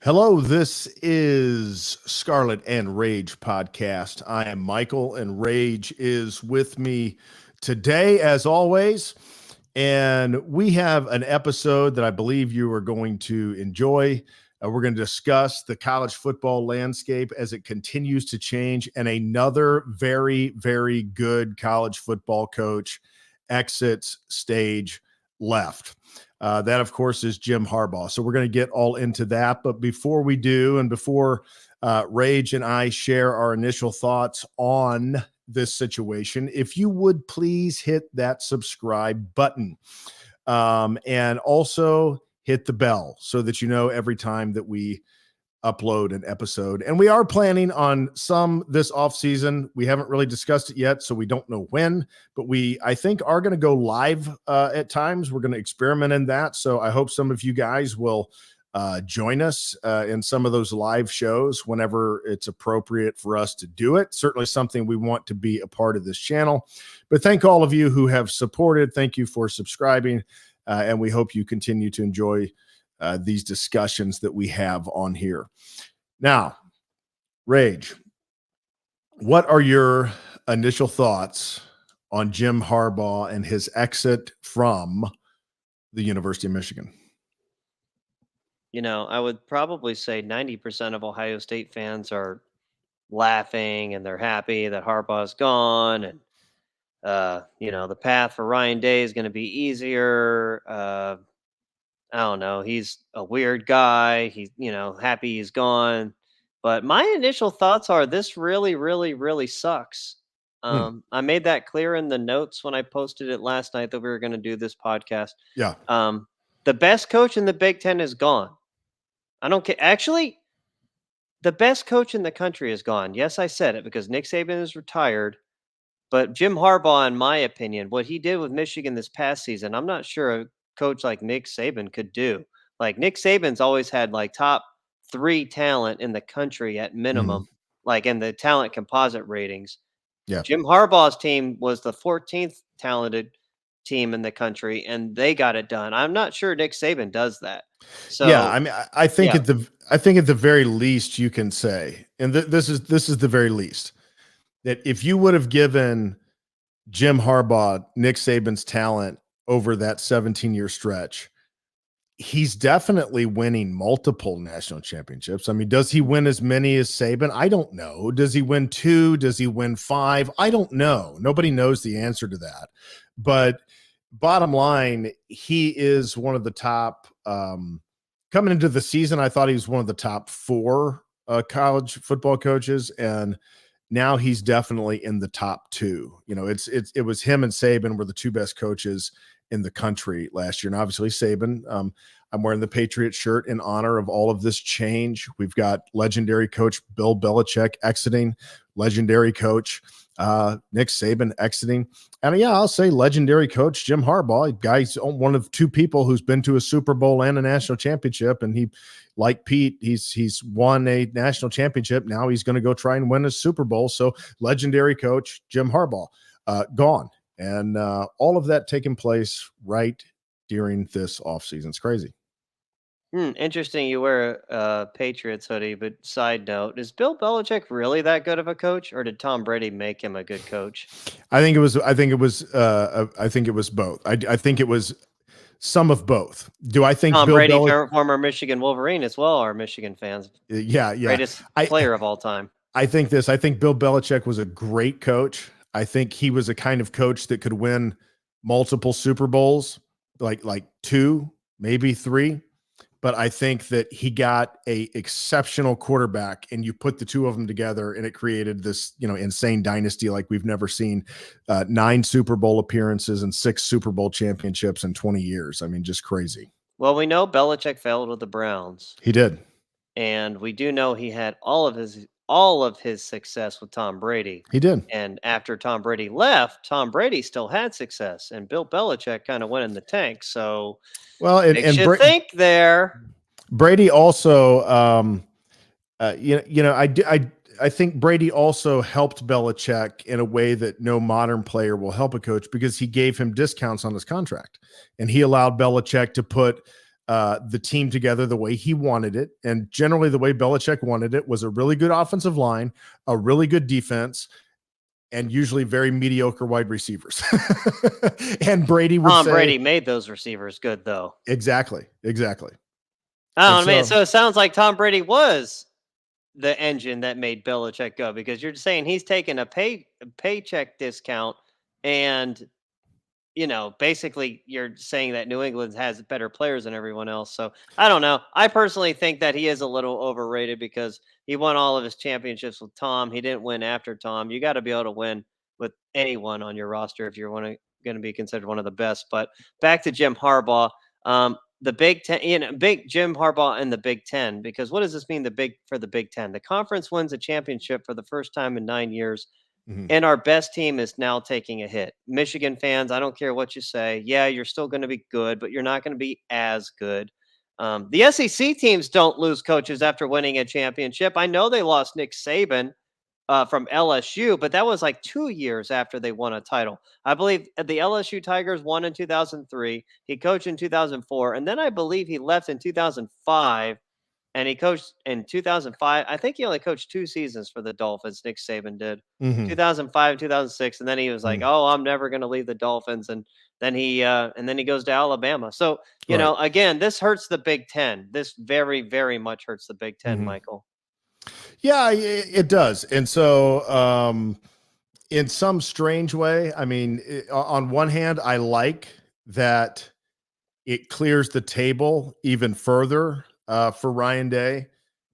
Hello, this is Scarlet and Rage podcast. I am Michael, and Rage is with me today, as always. And we have an episode that I believe you are going to enjoy. We're going to discuss the college football landscape as it continues to change, and another very, very good college football coach exits stage left. That, of course, is Jim Harbaugh. So we're going to get all into that. But before we do, and before Rage and I share our initial thoughts on this situation, if you would please hit that subscribe button, and also hit the bell so that you know every time that we upload an episode. And we are planning on some this off season. We haven't really discussed it yet, so we don't know when, but I think are going to go live at times. We're going to experiment in that. So I hope some of you guys will join us in some of those live shows whenever it's appropriate for us to do it. Certainly something we want to be a part of this channel. But thank all of you who have supported. Thank you for subscribing. And we hope you continue to enjoy these discussions that we have on here. Now, Rage, what are your initial thoughts on Jim Harbaugh and his exit from the University of Michigan? You know, I would probably say 90% of Ohio State fans are laughing and they're happy that Harbaugh's gone. And, the path for Ryan Day is going to be easier. I don't know. He's a weird guy. He's, happy he's gone. But my initial thoughts are this really, really, really sucks. I made that clear in the notes when I posted it last night that we were going to do this podcast. Yeah. The best coach in the Big Ten is gone. I don't care. Actually, the best coach in the country is gone. Yes, I said it because Nick Saban is retired. But Jim Harbaugh, in my opinion, what he did with Michigan this past season, I'm not sure a coach like Nick Saban could do. Like Nick Saban's always had like top 3 talent in the country at minimum, like in the talent composite ratings. Yeah. Jim Harbaugh's team was the 14th talented team in the country, and they got it done. I'm not sure Nick Saban does that. So yeah, I mean, I think at the very least you can say, and this is the very least, that if you would have given Jim Harbaugh Nick Saban's talent over that 17-year stretch, he's definitely winning multiple national championships. I mean, does he win as many as Saban? I don't know. Does he win 2? Does he win 5? I don't know. Nobody knows the answer to that. But bottom line, he is one of the top coming into the season. I thought he was one of the top 4 college football coaches, and now he's definitely in the top 2. It was him and Saban were the 2 best coaches in the country last year. And obviously Saban, I'm wearing the Patriot shirt in honor of all of this change. We've got legendary coach Bill Belichick exiting, legendary coach Nick Saban exiting. And yeah, I'll say legendary coach Jim Harbaugh, guy's one of 2 people who's been to a Super Bowl and a national championship. And he, like Pete, he's won a national championship. Now he's going to go try and win a Super Bowl. So legendary coach Jim Harbaugh gone. And all of that taking place right during this offseason. It's crazy. Interesting you wear a Patriots hoodie, but side note, is Bill Belichick really that good of a coach, or did Tom Brady make him a good coach? I think it was both. I think it was some of both. Do I think Tom Bill Brady, Belichick, former Michigan Wolverine as well, are Michigan fans? Yeah. Greatest player of all time. I think Bill Belichick was a great coach. I think he was a kind of coach that could win multiple Super Bowls, like 2, maybe 3. But I think that he got a exceptional quarterback, and you put the 2 of them together, and it created this, insane dynasty like we've never seen. 9 Super Bowl appearances and 6 Super Bowl championships in 20 years. I mean, just crazy. Well, we know Belichick failed with the Browns. He did. And we do know he had all of his success with Tom Brady. He did. And after Tom Brady left, Tom Brady still had success, and Bill Belichick kind of went in the tank. So, makes you think there. Brady also, I think Brady also helped Belichick in a way that no modern player will help a coach, because he gave him discounts on his contract, and he allowed Belichick to put the team together the way he wanted it. And generally the way Belichick wanted it was a really good offensive line, a really good defense, and usually very mediocre wide receivers. And Brady would Tom say, Brady made those receivers good, though. exactly. And Oh man, so, so it sounds like Tom Brady was the engine that made Belichick go, because you're saying he's taking a paycheck discount, and basically you're saying that New England has better players than everyone else. So I don't know. I personally think that he is a little overrated because he won all of his championships with Tom. He didn't win after Tom. You got to be able to win with anyone on your roster if you're going to be considered one of the best. But back to Jim Harbaugh, the Big Ten, big Jim Harbaugh and the Big Ten, because what does this mean? For the Big Ten, the conference wins a championship for the first time in 9 years. mhm, And our best team is now taking a hit. Michigan fans, I don't care what you say. Yeah, you're still going to be good, but you're not going to be as good. The SEC teams don't lose coaches after winning a championship. I know they lost Nick Saban from LSU, but that was like 2 years after they won a title. I believe the LSU Tigers won in 2003. He coached in 2004. And then I believe he left in 2005 and he coached in 2005. I think he only coached 2 seasons for the Dolphins, Nick Saban did. mhm, 2005, 2006, and then he was like, mhm. "Oh, I'm never going to leave the Dolphins." And then he goes to Alabama. So, Right. again, this hurts the Big 10. This very very much hurts the Big 10, Mhm. Michael. Yeah, it does. And so, in some strange way, I mean, on one hand, I like that it clears the table even further for Ryan Day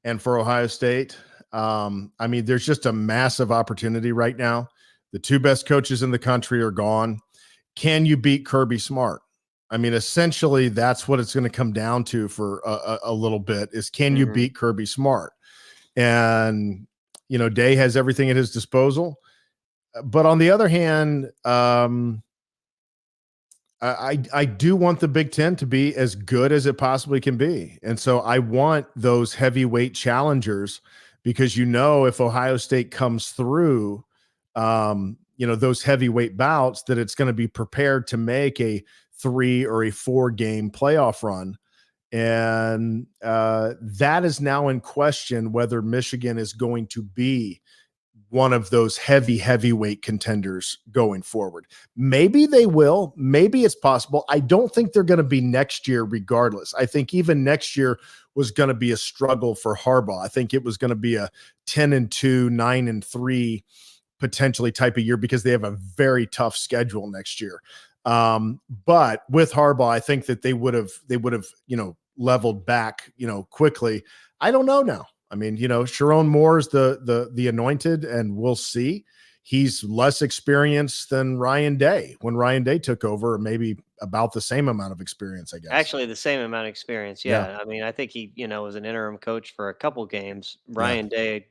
and for Ohio State. I mean, there's just a massive opportunity right now. The two best coaches in the country are gone. Can you beat Kirby Smart? I mean, essentially, that's what it's going to come down to for a little bit is can you Mhm. beat Kirby Smart? And, Day has everything at his disposal. But on the other hand, I do want the Big Ten to be as good as it possibly can be. And so I want those heavyweight challengers because if Ohio State comes through, those heavyweight bouts, that it's going to be prepared to make a 3 or a 4 game playoff run. And that is now in question whether Michigan is going to be one of those heavyweight contenders going forward. Maybe they will. Maybe it's possible. I don't think they're going to be next year regardless. I think even next year was going to be a struggle for Harbaugh. I think it was going to be a 10-2, 9-3 potentially type of year because they have a very tough schedule next year. But with Harbaugh, I think that they would have, leveled back, quickly. I don't know now. I mean, Sharon Moore is the anointed, and we'll see. He's less experienced than Ryan Day when Ryan Day took over, maybe about the same amount of experience, I guess. Actually, the same amount of experience. Yeah. Yeah, I mean, I think he, was an interim coach for a couple games. Yeah. Ryan Day,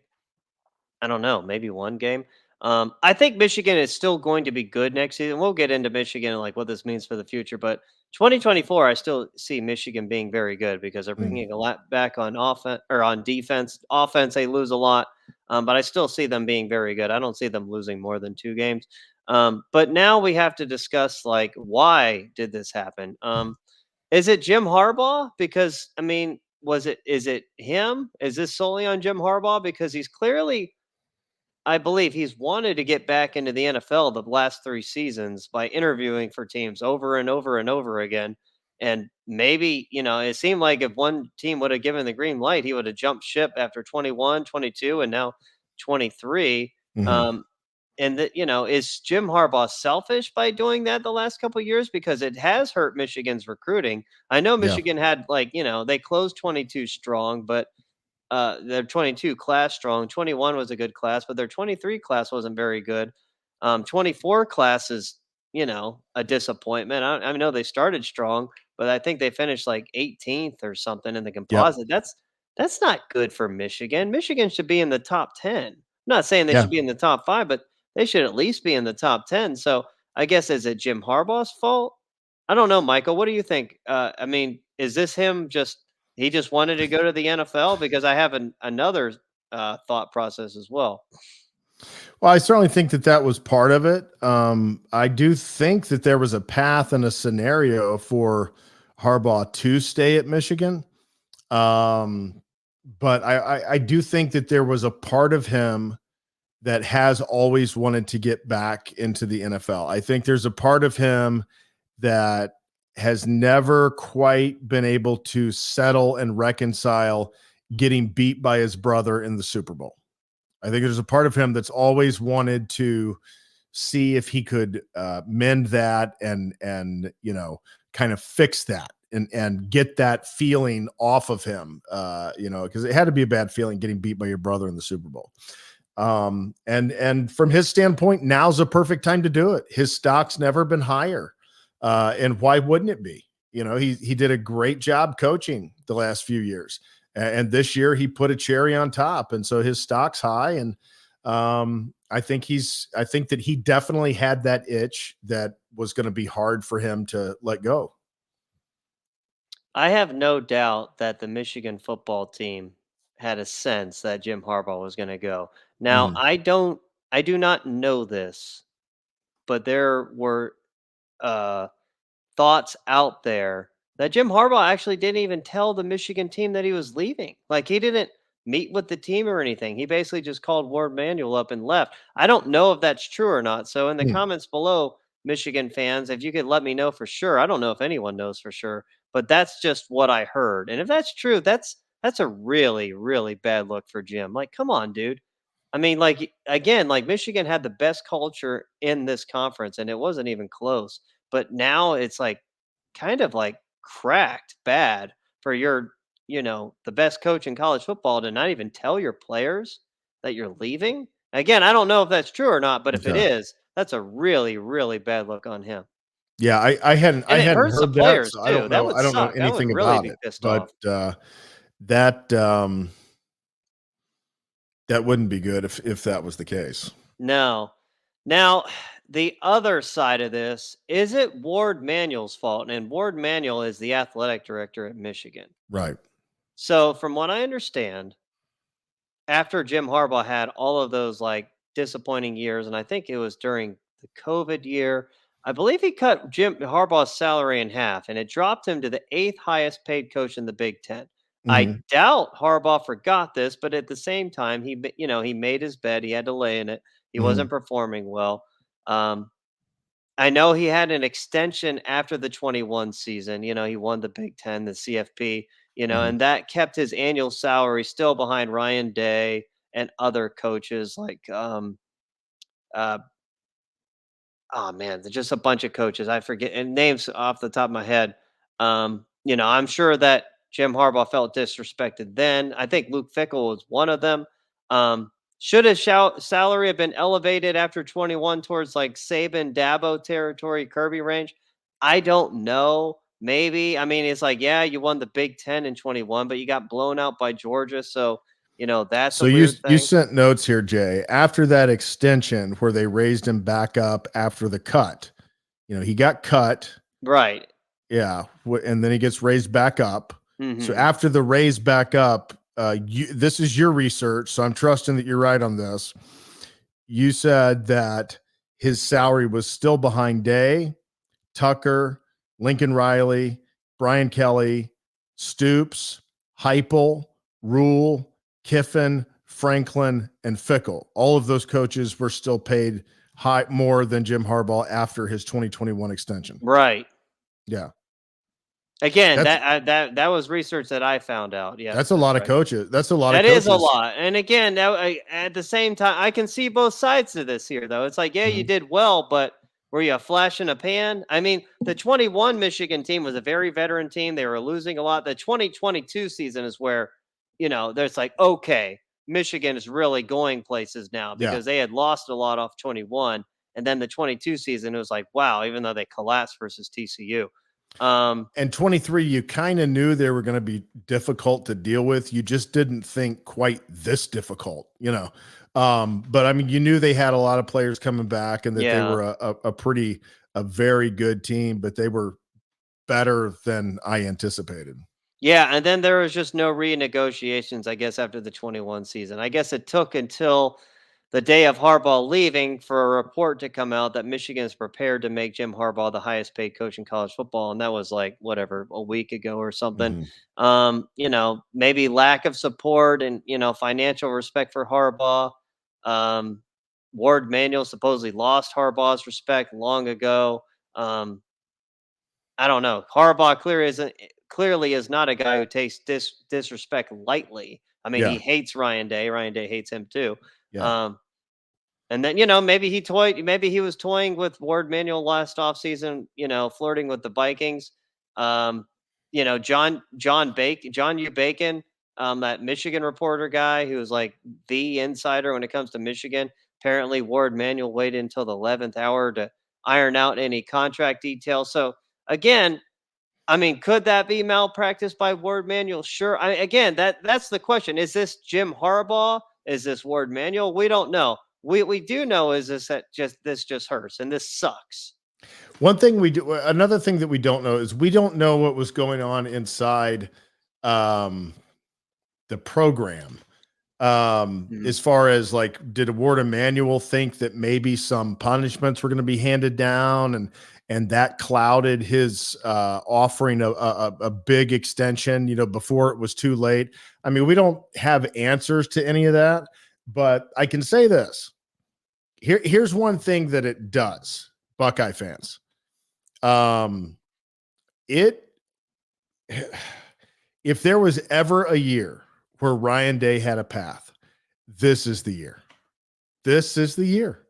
I don't know, maybe one game. I think Michigan is still going to be good next season. We'll get into Michigan and like what this means for the future, but 2024, I still see Michigan being very good because they're Mm. bringing a lot back on offense or on defense. Offense, they lose a lot, but I still see them being very good. I don't see them losing more than 2 games. But now we have to discuss like why did this happen? Is it Jim Harbaugh? Because I mean, is it him? Is this solely on Jim Harbaugh? Because he's clearly, I believe he's wanted to get back into the NFL the last 3 seasons by interviewing for teams over and over and over again. And maybe, it seemed like if one team would have given the green light, he would have jumped ship after 21, 22, and now 23. Mhm. Um, and that, is Jim Harbaugh selfish by doing that the last couple of years? Because it has hurt Michigan's recruiting. I know Yeah. Michigan had they closed 22 strong, but their 22 class strong. 21 was a good class, but their 23 class wasn't very good. 24 class is, a disappointment. I know they started strong, but I think they finished like 18th or something in the Yep. composite. That's not good for Michigan. Michigan should be in the top 10. I'm not saying they Yeah. should be in the top 5, but they should at least be in the top 10. So I guess, is it Jim Harbaugh's fault? I don't know, Michael. What do you think? I mean, is this him just he just wanted to go to the NFL? Because I have another thought process as well. Well, I certainly think that that was part of it. I do think that there was a path and a scenario for Harbaugh to stay at Michigan. But I do think that there was a part of him that has always wanted to get back into the NFL. I think there's a part of him that has never quite been able to settle and reconcile getting beat by his brother in the Super Bowl. I think there's a part of him that's always wanted to see if he could mend that and kind of fix that and get that feeling off of him, because it had to be a bad feeling getting beat by your brother in the Super Bowl. And from his standpoint, now's a perfect time to do it. His stock's never been higher. And why wouldn't it be? He did a great job coaching the last few years. And this year he put a cherry on top. And so his stock's high. And I think that he definitely had that itch that was going to be hard for him to let go. I have no doubt that the Michigan football team had a sense that Jim Harbaugh was going to go. Now, Mhm. I do not know this, but there were uh, thoughts out there that Jim Harbaugh actually didn't even tell the Michigan team that he was leaving. Like he didn't meet with the team or anything. He basically just called Ward Manuel up and left. I don't know if that's true or not. So in the Hmm. comments below, Michigan fans, if you could let me know for sure. I don't know if anyone knows for sure, but that's just what I heard. And if that's true, that's a really really bad look for Jim. Like come on, dude. I mean, like again, like Michigan had the best culture in this conference and it wasn't even close. But now it's like kind of like cracked bad for your, the best coach in college football to not even tell your players that you're leaving. Again, I don't know if that's true or not, but if it Okay. is, that's a really, really bad look on him. Yeah, I hadn't I And it hadn't hurts the heard that, players so I too. don't That know would I don't know suck. I would anything really about be it. pissed But off. that that wouldn't be good if that was the case. No. Now, the other side of this, is it Ward Manuel's fault? And Ward Manuel is the athletic director at Michigan. Right. So, from what I understand, after Jim Harbaugh had all of those like disappointing years, and I think it was during the COVID year, I believe he cut Jim Harbaugh's salary in half, and it dropped him to the eighth highest paid coach in the Big Ten. I Mhm. doubt Harbaugh forgot this, but at the same time, he made his bed. He had to lay in it. He Mhm. wasn't performing well. Um, I know he had an extension after the 21 season. He won the Big Ten, the CFP, Mhm. and that kept his annual salary still behind Ryan Day and other coaches like, uh, oh man, there's just a bunch of coaches. I forget and names off the top of my head. I'm sure that Jim Harbaugh felt disrespected then. I think Luke Fickle was one of them. Should his salary have been elevated after 21 towards like Saban, Dabo territory, Kirby range? I don't know. Maybe. I mean, it's like, yeah, you won the Big Ten in 21, but you got blown out by Georgia. So, that's So a you weird you thing. sent notes here, Jay. After that extension where they raised him back up after the cut, he got cut. Right. Yeah, and then he gets raised back up. So Hmm. after the raise back up, this is your research, so I'm trusting that you're right on this. You said that his salary was still behind Day, Tucker, Lincoln Riley, Brian Kelly, Stoops, Heupel, Rule, Kiffin, Franklin, and Fickle. All of those coaches were still paid more than Jim Harbaugh after his 2021 extension. Right. Yeah. Again, That's that was research that I found out. that's Yes, a that's lot of right. coaches. That's a lot of That is a coaches. lot. And again, at the same time, I can see both sides to this here, though. It's like, yeah, you Mhm. did well, but were you a flash in a pan? I mean, the 21 Michigan team was a very veteran team. They were losing a lot. The 2022 season is where, there's like, okay, Michigan is really going places now Yeah. because they had lost a lot off 21. And then the 22 season, it was like, wow, even though they collapsed versus TCU. Um, And 23, you kind of knew they were going to be difficult to deal with. You just didn't think quite this difficult. But I mean, you knew they had a lot of players coming back and that they yeah. were a very good team, but they were better than I anticipated. Yeah, and then there was just no renegotiations, I guess, after the 21 season. I guess it took until the day of Harbaugh leaving for a report to come out that Michigan is prepared to make Jim Harbaugh the highest paid coach in college football. And that was like, whatever, a week ago or something. Maybe lack of support and, financial respect for Harbaugh. Ward Manuel supposedly lost Harbaugh's respect long ago. I don't know. Harbaugh clearly is not a guy who takes disrespect lightly. I mean, Yeah. he hates Ryan Day. Ryan Day hates him too. Yeah. And then, maybe he was toying with Ward Manuel last offseason, flirting with the Vikings. John U. Bacon, that Michigan reporter guy who was like the insider when it comes to Michigan. Apparently, Ward Manuel waited until the 11th hour to iron out any contract details. So again, I mean, could that be malpractice by Ward Manuel? Sure. Again, that's the question. Is this Jim Harbaugh? Is this Ward Manuel? We don't know. We do know is this just hurts and this sucks. Another thing that we don't know is we don't know what was going on inside the program. As far as like, did Ward Emanuel think that maybe some punishments were going to be handed down and that clouded his offering a big extension, before it was too late? I mean, we don't have answers to any of that, but I can say this. Here's one thing that it does, Buckeye fans. If there was ever a year where Ryan Day had a path, this is the year. This is the year.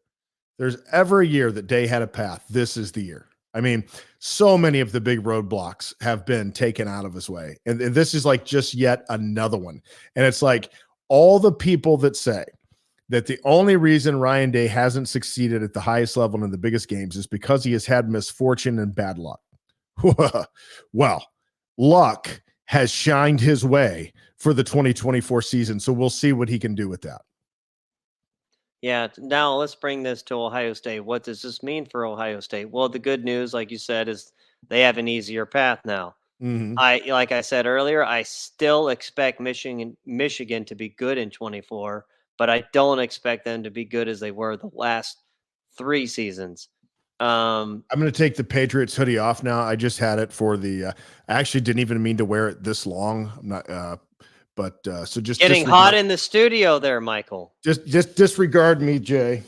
There's ever a year that Day had a path. This is the year. I mean, so many of the big roadblocks have been taken out of his way. And this is like just yet another one. And it's like all the people that say that the only reason Ryan Day hasn't succeeded at the highest level in the biggest games is because he has had misfortune and bad luck. Well, luck has shined his way for the 2024 season. So we'll see what he can do with that. Yeah. Now let's bring this to Ohio State. What does this mean for Ohio State? Well, the good news, like you said, is they have an easier path now. Like I said earlier, I still expect Michigan to be good in 24, but I don't expect them to be good as they were the last 3 seasons. I'm going to take the Patriots hoodie off now. I just had it for I actually didn't even mean to wear it this long. I'm not, so just getting hot in the studio there, Michael. Just disregard me, Jay.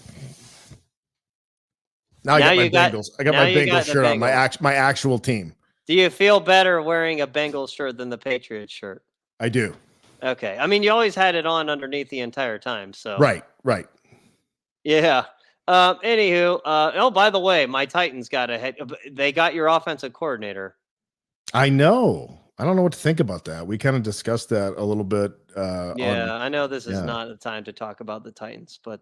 Now I got my Bengals. I got my Bengals shirt on, my actual team. Do you feel better wearing a Bengals shirt than the Patriots shirt? I do. Okay. I mean, you always had it on underneath the entire time. So Right. Yeah. Anywho, by the way, my Titans got ahead. They got your offensive coordinator. I know. I don't know what to think about that. We kind of discussed that a little bit. I know this is not the time to talk about the Titans, but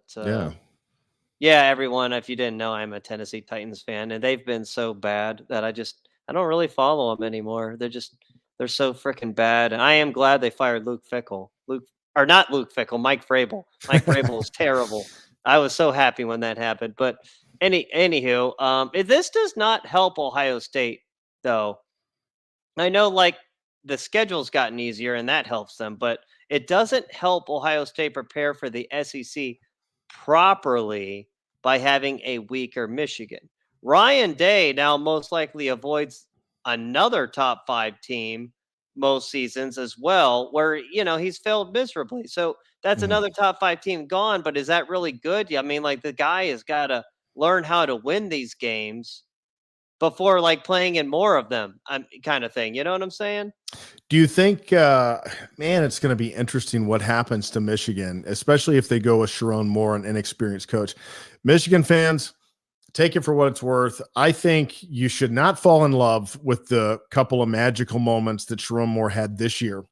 yeah, everyone, if you didn't know, I'm a Tennessee Titans fan, and they've been so bad that I don't really follow them anymore. They're so freaking bad, and I am glad they fired Mike Vrabel. Mike Vrabel is terrible. I was so happy when that happened. But anywho, this does not help Ohio State, though. I know, like, the schedule's gotten easier, and that helps them, but it doesn't help Ohio State prepare for the SEC properly by having a weaker Michigan. Ryan Day now most likely avoids another top 5 team most seasons as well, where, he's failed miserably. So that's another top 5 team gone, but is that really good? I mean, like, the guy has got to learn how to win these games before, like, playing in more of them, kind of thing. You know what I'm saying? Do you think, man, it's going to be interesting what happens to Michigan, especially if they go with Sharon Moore, an inexperienced coach. Michigan fans, take it for what it's worth. I think you should not fall in love with the couple of magical moments that Sharon Moore had this year.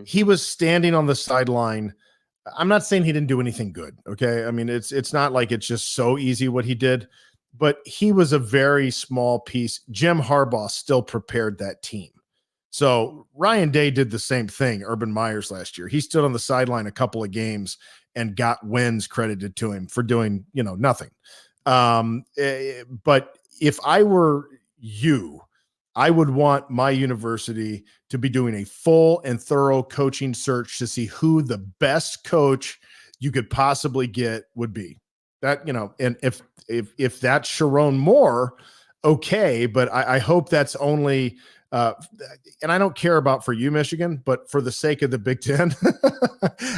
He was standing on the sideline. I'm not saying he didn't do anything good. Okay. I mean, it's not like it's just so easy what he did, but he was a very small piece. Jim Harbaugh still prepared that team. So Ryan Day did the same thing. Urban Meyers last year, he stood on the sideline a couple of games and got wins credited to him for doing, nothing. But if I were you, I would want my university to be doing a full and thorough coaching search to see who the best coach you could possibly get would be that, and if that's Sharon Moore, okay, but I hope that's only and I don't care about for you, Michigan, but for the sake of the Big Ten,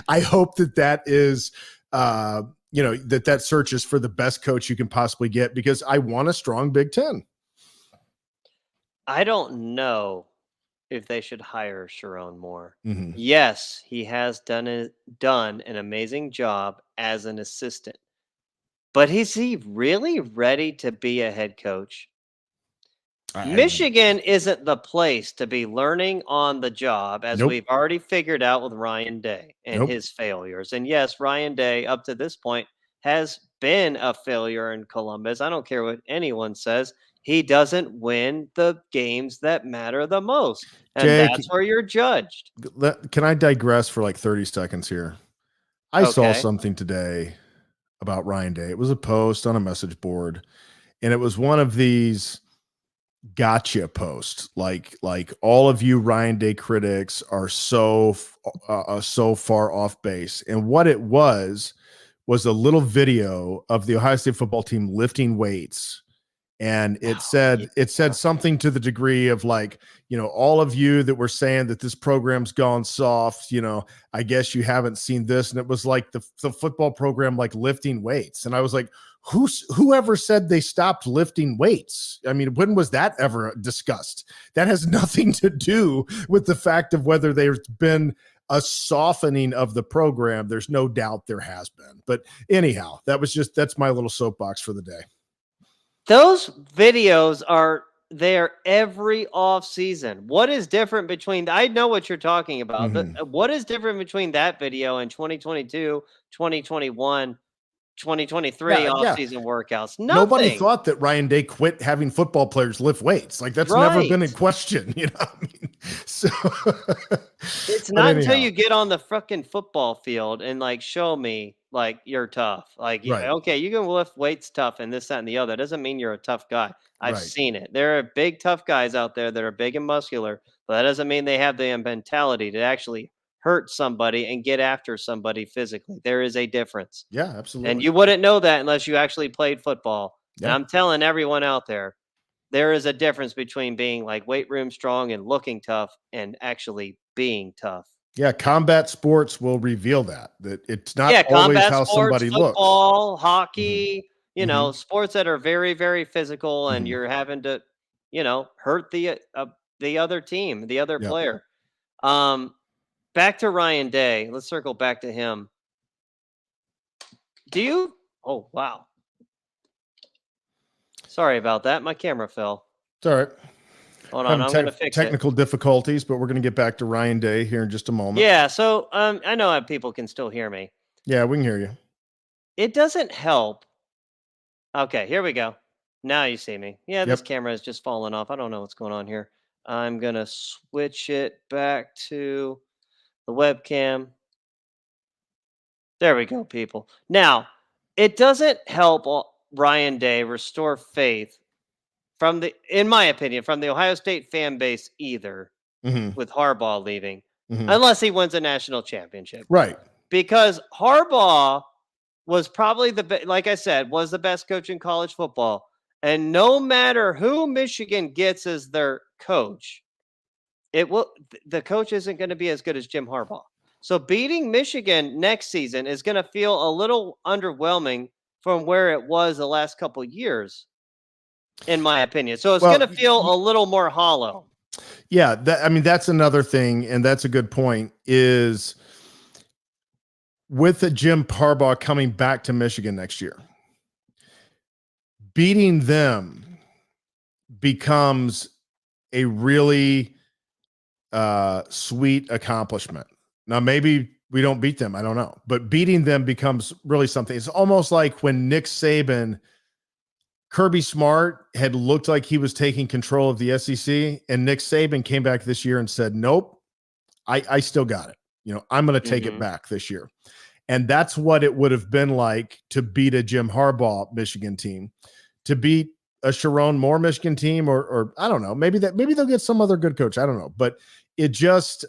I hope that is that searches for the best coach you can possibly get, because I want a strong Big Ten. I don't know if they should hire Sharon Moore. Mm-hmm. Yes, he has done an amazing job as an assistant. But is he really ready to be a head coach? Michigan isn't the place to be learning on the job, as Nope. we've already figured out with Ryan Day and his failures. And yes, Ryan Day, up to this point, has been a failure in Columbus. I don't care what anyone says. He doesn't win the games that matter the most. And Jake, that's where you're judged. Can I digress for like 30 seconds here? I saw Okay. something today about Ryan Day. It was a post on a message board, and it was one of these gotcha posts. Like all of you Ryan Day critics are so far off base. And what it was a little video of the Ohio State football team lifting weights. And it said something to the degree of like, all of you that were saying that this program's gone soft, I guess you haven't seen this. And it was like the football program, like lifting weights. And I was like, whoever said they stopped lifting weights? I mean, when was that ever discussed? That has nothing to do with the fact of whether there's been a softening of the program. There's no doubt there has been. But anyhow, that's my little soapbox for the day. Those videos are there every off season. What is different between, I know what you're talking about. Mm-hmm. What is different between that video and 2022, 2021, 2023 off-season workouts? Nothing. Nobody thought that Ryan Day quit having football players lift weights. Like that's never been in question, what I mean? So it's not until you get on the fucking football field and like show me like you're tough. Like, okay, you can lift weights tough and this, that, and the other. It doesn't mean you're a tough guy. I've seen it. There are big, tough guys out there that are big and muscular, but that doesn't mean they have the mentality to actually hurt somebody and get after somebody physically. There is a difference. Yeah, absolutely. And you wouldn't know that unless you actually played football. Yeah. And I'm telling everyone out there is a difference between being like weight room strong and looking tough and actually being tough. Yeah, combat sports will reveal that it's not always how somebody looks. Football, hockey, sports that are very, very physical, and you're having to, hurt the other team, the other player. Back to Ryan Day. Let's circle back to him. Oh, wow. Sorry about that. My camera fell. It's all right. Hold on. I'm going to fix technical difficulties, but we're going to get back to Ryan Day here in just a moment. Yeah. So I know people can still hear me. Yeah, we can hear you. It doesn't help. Okay, here we go. Now you see me. Yeah, this camera is just falling off. I don't know what's going on here. I'm going to switch it back to the webcam. There we go, people. Now, it doesn't help Ryan Day restore faith in my opinion, from the Ohio State fan base either, with Harbaugh leaving, unless he wins a national championship. Right. Because Harbaugh was probably like I said, was the best coach in college football. And no matter who Michigan gets as their coach, the coach isn't going to be as good as Jim Harbaugh. So beating Michigan next season is going to feel a little underwhelming from where it was the last couple of years, in my opinion. So it's going to feel a little more hollow. Yeah, that's another thing, and that's a good point, is with the Jim Harbaugh coming back to Michigan next year, beating them becomes a really sweet accomplishment. Now, maybe we don't beat them. I don't know. But beating them becomes really something. It's almost like when Nick Saban, Kirby Smart had looked like he was taking control of the SEC, and Nick Saban came back this year and said, nope, I still got it. I'm going to take it back this year. And that's what it would have been like to beat a Jim Harbaugh Michigan team, to beat a Sharon Moore Michigan team, or I don't know, maybe they'll get some other good coach. I don't know, but it just,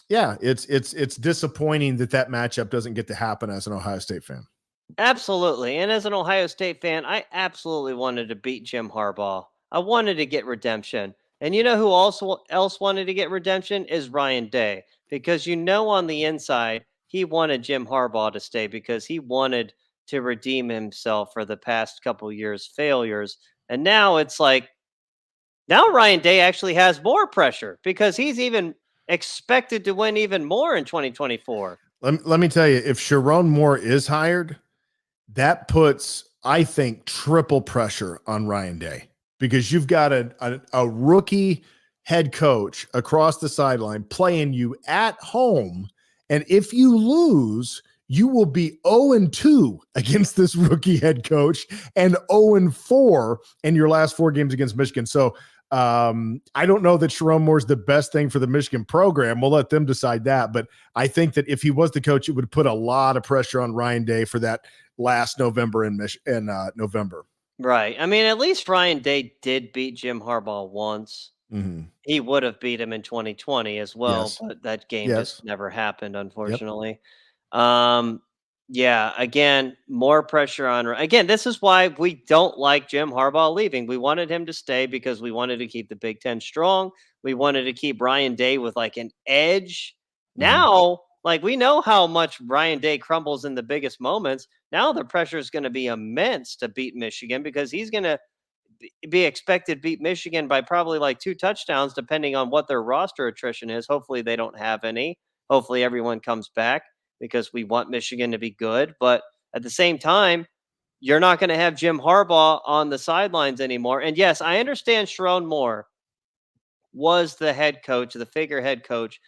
Yeah, it's disappointing that matchup doesn't get to happen as an Ohio State fan. Absolutely. And as an Ohio State fan, I absolutely wanted to beat Jim Harbaugh. I wanted to get redemption. And you know who also else wanted to get redemption is Ryan Day, because on the inside he wanted Jim Harbaugh to stay because he wanted to redeem himself for the past couple years failures. And now it's like now Ryan Day actually has more pressure because he's even expected to win even more in 2024. Let me tell you, if Sharon Moore is hired, that puts, I think, triple pressure on Ryan Day, because you've got a rookie head coach across the sideline playing you at home. And if you lose, you will be 0-2 against this rookie head coach and 0-4 in your last 4 games against Michigan. So I don't know that Sharon Moore's the best thing for the Michigan program. We'll let them decide that. But I think that if he was the coach, it would put a lot of pressure on Ryan Day for that last November in November. Right. I mean, at least Ryan Day did beat Jim Harbaugh once. Mm-hmm. He would have beat him in 2020 as well, Yes. but that game Yes. just never happened, Yep. unfortunately. Yeah, again, more pressure on. Again, this is why we don't like Jim Harbaugh leaving. We wanted him to stay because we wanted to keep the Big Ten strong. We wanted to keep Ryan Day with like an edge. Mm-hmm. Now, like we know how much Ryan Day crumbles in the biggest moments. Now the pressure is going to be immense to beat Michigan because he's going to be expected to beat Michigan by probably like 2 touchdowns, depending on what their roster attrition is. Hopefully, they don't have any. Hopefully, everyone comes back because we want Michigan to be good. But at the same time, you're not going to have Jim Harbaugh on the sidelines anymore. And yes, I understand Sharon Moore was the head coach, the figurehead coach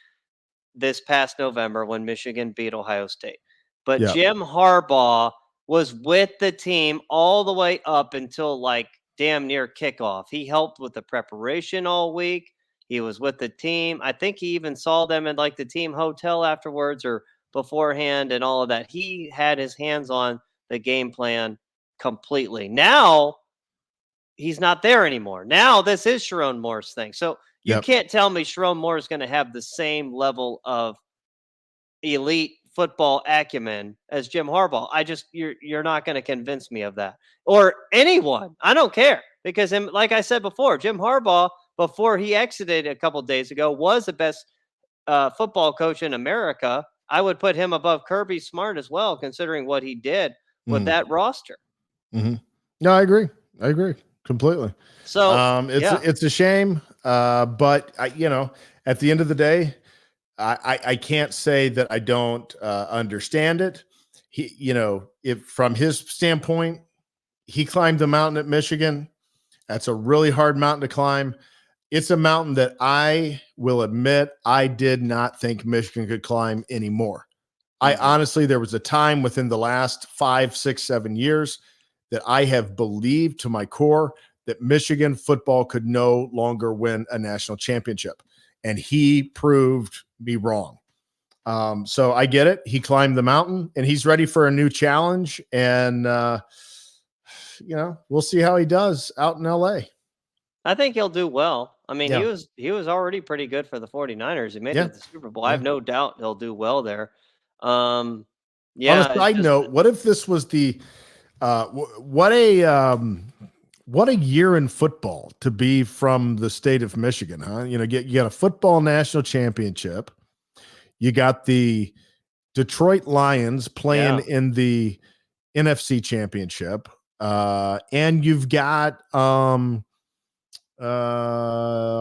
this past November when Michigan beat Ohio State. But Yep. Jim Harbaugh was with the team all the way up until like damn near kickoff. He helped with the preparation all week. He was with the team. I think he even saw them in like the team hotel afterwards or beforehand and all of that. He had his hands on the game plan completely. Now he's not there anymore. Now this is Sharon Moore's thing. So you Yep. can't tell me Sharon Moore is going to have the same level of elite football acumen as Jim Harbaugh. You're not going to convince me of that, or anyone. I don't care because like I said before, Jim Harbaugh before he exited a couple days ago was the best football coach in America. I would put him above Kirby Smart as well, considering what he did with that roster. Mm-hmm. No, I agree completely. So it's a shame, but at the end of the day, I can't say that I don't understand it. He, if from his standpoint, he climbed the mountain at Michigan. That's a really hard mountain to climb. It's a mountain that I will admit I did not think Michigan could climb anymore. I honestly, there was a time within the last 5, 6, 7 years that I have believed to my core that Michigan football could no longer win a national championship. And he proved me wrong. So I get it. He climbed the mountain and he's ready for a new challenge. And, we'll see how he does out in LA. I think he'll do well. I mean, he was already pretty good for the 49ers. He made it to the Super Bowl. I have no doubt he'll do well there. On a side note, what if this was the what a year in football to be from the state of Michigan, huh? You got a football national championship. You got the Detroit Lions playing in the NFC championship. And you've got another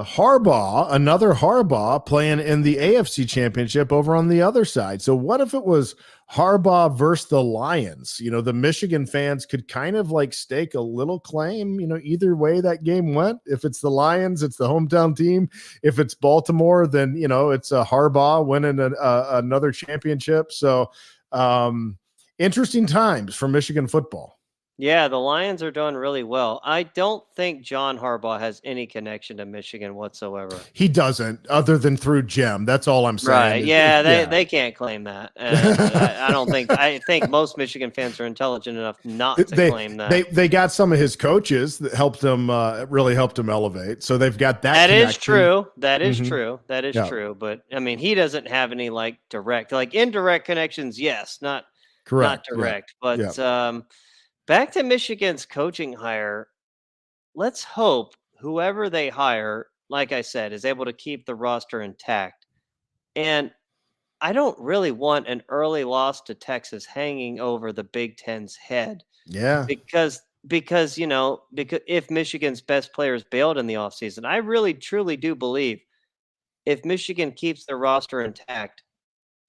Harbaugh playing in the AFC championship over on the other side. So what if it was Harbaugh versus the Lions? The Michigan fans could kind of like stake a little claim, either way that game went. If it's the Lions, it's the hometown team. If it's Baltimore, then, it's a Harbaugh winning another championship. So interesting times for Michigan football. Yeah, the Lions are doing really well. I don't think John Harbaugh has any connection to Michigan whatsoever. He doesn't, other than through Jim. That's all I'm saying. Right. Is Yeah, yeah. they can't claim that. I don't think I think most Michigan fans are intelligent enough not to they claim they that. they got some of his coaches that helped him really helped him elevate. So they've got that That is connection. true. That is Hmm. true. That is Yeah, true. But I mean, he doesn't have any like direct, like indirect connections. Yes, not correct. Yeah, direct. yeah, But back to Michigan's coaching hire. Let's hope whoever they hire, like I said, is able to keep the roster intact. And I don't really want an early loss to Texas hanging over the Big Ten's head yeah. because because if Michigan's best players bailed in the offseason, I really truly do believe if Michigan keeps their roster intact,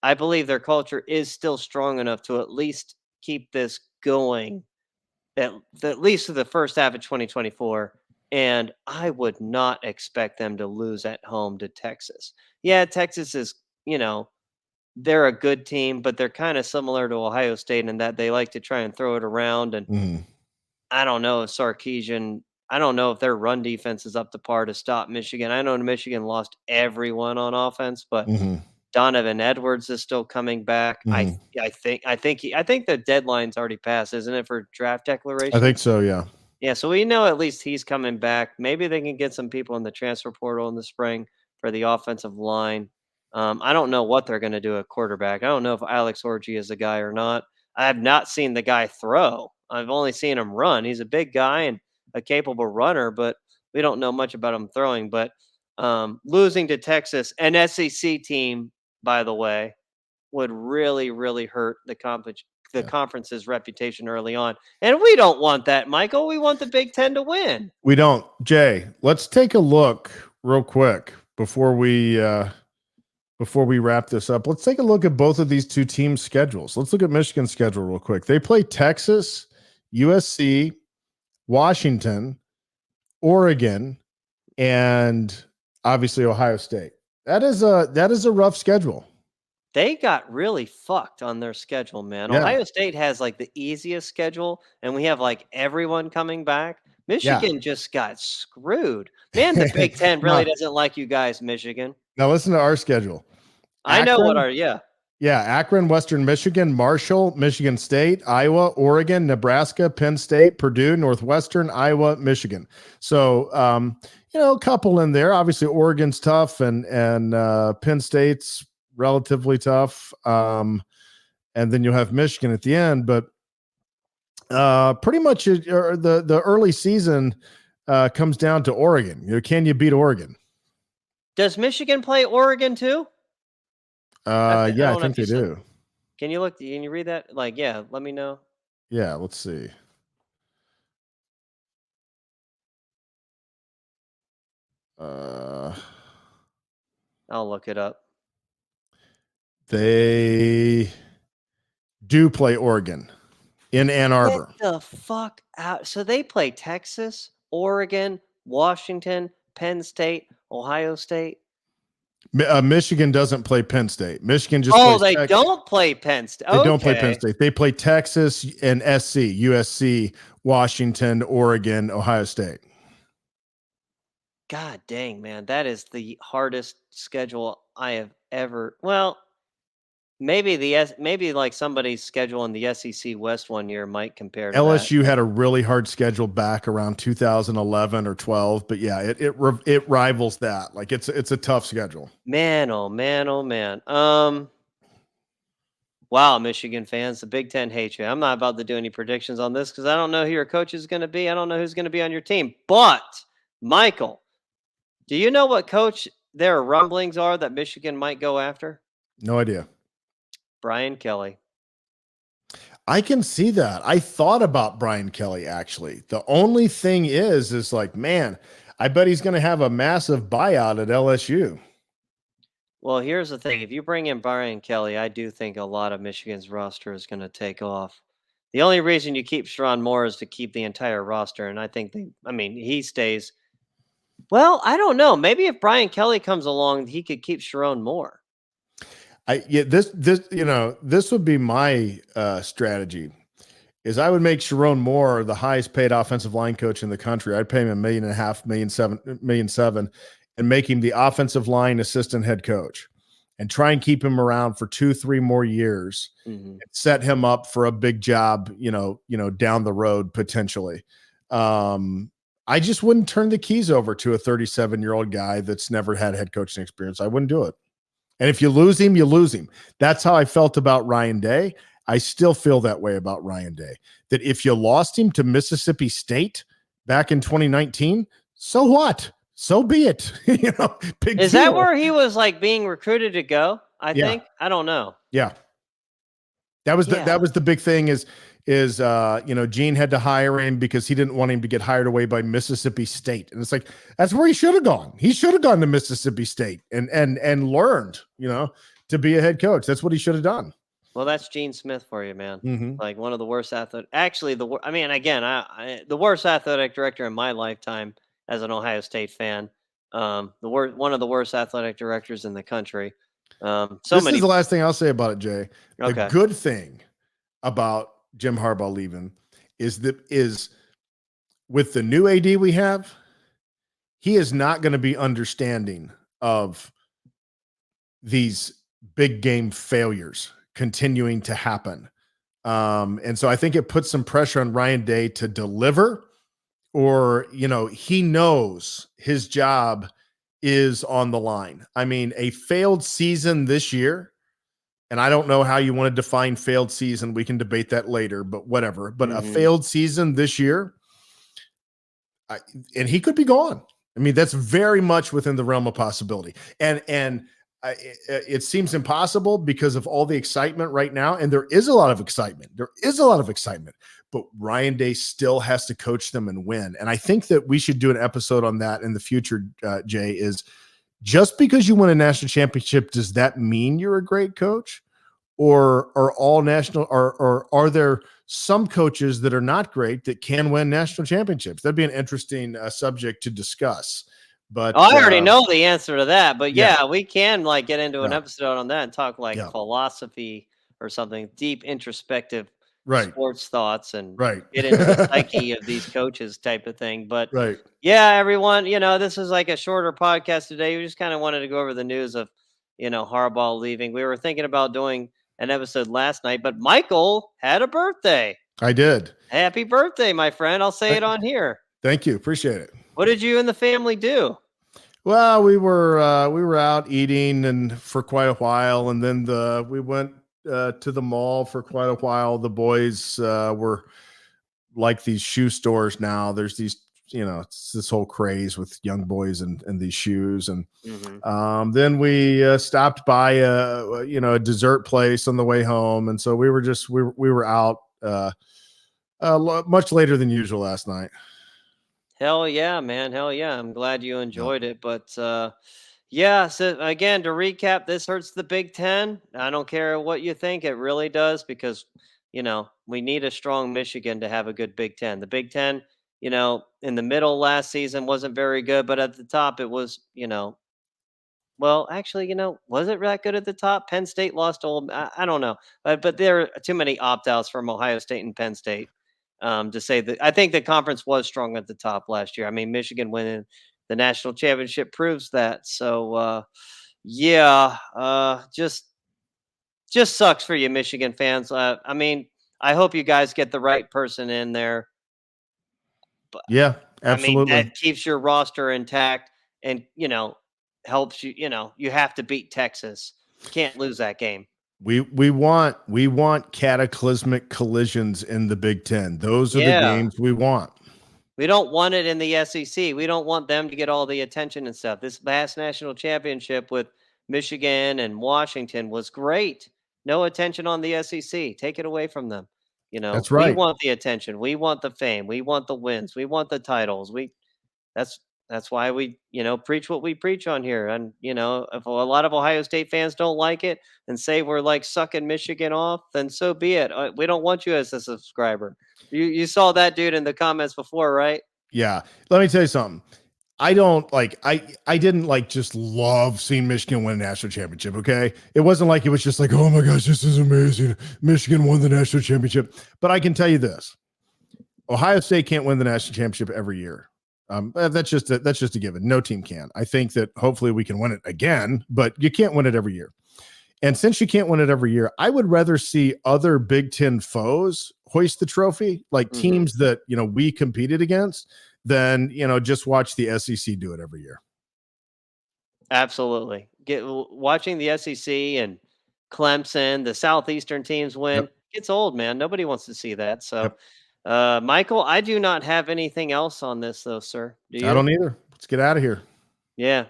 I believe their culture is still strong enough to at least keep this going at least to the first half of 2024. And I would not expect them to lose at home to Texas. Yeah, Texas is, they're a good team, but they're kind of similar to Ohio State in that they like to try and throw it around. And Mhm, I don't know if I don't know if their run defense is up to par to stop Michigan. I know Michigan lost everyone on offense, but mhm, Donovan Edwards is still coming back. mhm. I think the deadline's already passed, isn't it, for draft I think declarations? so. Yeah. Yeah, so we know at least he's coming back. Maybe they can get some people in the transfer portal in the spring for the offensive line. I don't know what they're going to do at quarterback. I don't know if Alex Orgy is the guy or not. I have not seen the guy throw. I've only seen him run. He's a big guy and a capable runner, but we don't know much about him throwing. But losing to Texas, an SEC team, by the way, would really, really hurt the Yeah. conference's reputation early on. And we don't want that, Michael. We want the Big Ten to win. We don't. Jay, let's take a look real quick before we wrap this up. Let's take a look at both of these two teams' schedules. Let's look at Michigan's schedule real quick. They play Texas, USC, Washington, Oregon, and obviously Ohio State. That is a rough schedule. They got really fucked on their schedule, man. Yeah. Ohio State has like the easiest schedule, and we have like everyone coming back. Yeah. Michigan just got screwed. Man, the Big Ten really now, doesn't like you guys, Michigan. now listen to our schedule. I know what Akron, our, yeah. yeah, Akron, Western Michigan, Marshall, Michigan State, Iowa, Oregon, Nebraska, Penn State, Purdue, Northwestern, Iowa, Michigan. So, a couple in there. Obviously, Oregon's tough, and Penn State's relatively tough. And then you'll have Michigan at the end. But pretty much the early season comes down to Oregon. Can you beat Oregon? Does Michigan play Oregon too? I Yeah, I don't know think if you they said. do. Can you look? Can you read that? Like, yeah, let me know. Yeah, let's see. Uh, I'll look it up. they do play Oregon in Ann Get Arbor. the fuck out. So they play Texas, Oregon, Washington, Penn State, Ohio State. Michigan doesn't play Penn State. Michigan just Oh, plays they Tech. don't play Penn State. They don't play Penn Okay. State. They play Texas and SC, USC, Washington, Oregon, Ohio State. God dang, man. That is the hardest schedule I have ever. Well, maybe like somebody's schedule in the SEC West one year might compare to that. LSU had a really hard schedule back around 2011 or 12, but yeah, it rivals that. Like it's a tough schedule. Man, oh man, oh man. Wow, Michigan fans, the Big Ten hates you. I'm not about to do any predictions on this because I don't know who your coach is going to be. I don't know who's going to be on your team. But, Michael, do you know what coach their rumblings are that Michigan might go after? No idea. Brian Kelly. I can see that. I thought about Brian Kelly actually. The only thing is like, man, I bet he's going to have a massive buyout at LSU. Well, here's the thing. If you bring in Brian Kelly, I do think a lot of Michigan's roster is going to take off. The only reason you keep Sharon Moore is to keep the entire roster. And I think he stays. Well, I don't know. Maybe if Brian Kelly comes along, he could keep Sharon Moore. This would be my strategy is I would make Sharon Moore the highest paid offensive line coach in the country. I'd pay him $1.5 million, $1.7 million, and make him the offensive line assistant head coach and try and keep him around for 2-3 more years, set him up for a big job, down the road potentially. I just wouldn't turn the keys over to a 37-year-old guy that's never had head coaching experience. I wouldn't do it. And if you lose him, you lose him. That's how I felt about Ryan Day. I still feel that way about Ryan Day, that if you lost him to Mississippi State back in 2019, so what? So be it. Big Is deal. that where he was like being recruited to go? I think. I don't know. Yeah. That was the big thing is Gene had to hire him because he didn't want him to get hired away by Mississippi State. And it's like, that's where he should have gone. He should have gone to Mississippi State and learned, to be a head coach. That's what he should have done. Well, that's Gene Smith for you, man. Like one of the worst actually the worst athletic director in my lifetime as an Ohio State fan. One of the worst athletic directors in the country. This is the last thing I'll say about it, Jay. Okay. The good thing about Jim Harbaugh leaving is with the new AD we have, he is not going to be understanding of these big game failures continuing to happen. And so I think it puts some pressure on Ryan Day to deliver, or, he knows his job is on the line. I mean, a failed season this year, and I don't know how you want to define failed season. We can debate that later, but whatever. But a failed season this year, and he could be gone. I mean, that's very much within the realm of possibility. And it seems impossible because of all the excitement right now. And there is a lot of excitement. But Ryan Day still has to coach them and win. And I think that we should do an episode on that in the future, Jay, is just because you win a national championship, does that mean you're a great coach? Or are all national, or are there some coaches that are not great that can win national championships? That'd be an interesting subject to discuss. But I already know the answer to that. But yeah, we can get into an episode on that and talk philosophy or something, deep introspective sports thoughts, and get into the psyche of these coaches type of thing. But yeah, everyone, this is like a shorter podcast today. We just kind of wanted to go over the news of, Harbaugh leaving. We were thinking about doing an episode last night, but Michael had a birthday. I did. Happy birthday, my friend. I'll say it on here. Thank you. Appreciate it. What did you and the family do? Well, we were out eating and for quite a while, and then we went to the mall for quite a while. The boys were like these shoe stores now. There's these, it's this whole craze with young boys and these shoes. And then we stopped by a dessert place on the way home, and so we were out much later than usual last night. Hell yeah, man. Hell yeah. I'm glad you enjoyed it. But yeah, so again, to recap, this hurts the Big Ten. I don't care what you think. It really does, because, we need a strong Michigan to have a good Big Ten. The Big Ten, in the middle last season wasn't very good, but at the top it was, well, actually, was it that good at the top? Penn State lost I don't know. But there are too many opt-outs from Ohio State and Penn State. To say that I think the conference was strong at the top last year. I mean, Michigan winning the national championship proves that. So, just sucks for you, Michigan fans. I mean, I hope you guys get the right person in there. But, yeah, absolutely. I mean, that keeps your roster intact and, helps you. You have to beat Texas. You can't lose that game. We want cataclysmic collisions in the Big Ten. Those are the games we want. We don't want it in the SEC. We don't want them to get all the attention and stuff. This last national championship with Michigan and Washington was great. No attention on the SEC. Take it away from them. That's right. We want the attention. We want the fame. We want the wins. We want the titles. That's why we, preach what we preach on here. And, if a lot of Ohio State fans don't like it and say we're like sucking Michigan off, then so be it. We don't want you as a subscriber. You saw that dude in the comments before, right? Yeah. Let me tell you something. I don't like I didn't like just love seeing Michigan win a national championship. Okay. It wasn't like it was just like, oh my gosh, this is amazing. Michigan won the national championship. But I can tell you this. Ohio State can't win the national championship every year. That's just a given. No team can. I think that hopefully we can win it again, but you can't win it every year. And since you can't win it every year, I would rather see other Big Ten foes hoist the trophy, like teams that we competed against, than just watch the SEC do it every year. Absolutely. Watching the SEC and Clemson, the Southeastern teams win, gets old, man. Nobody wants to see that. So, Michael, I do not have anything else on this, though, sir. Do you? I don't either. Let's get out of here. Yeah.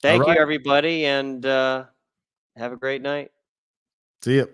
Thank you, everybody, and have a great night. See you.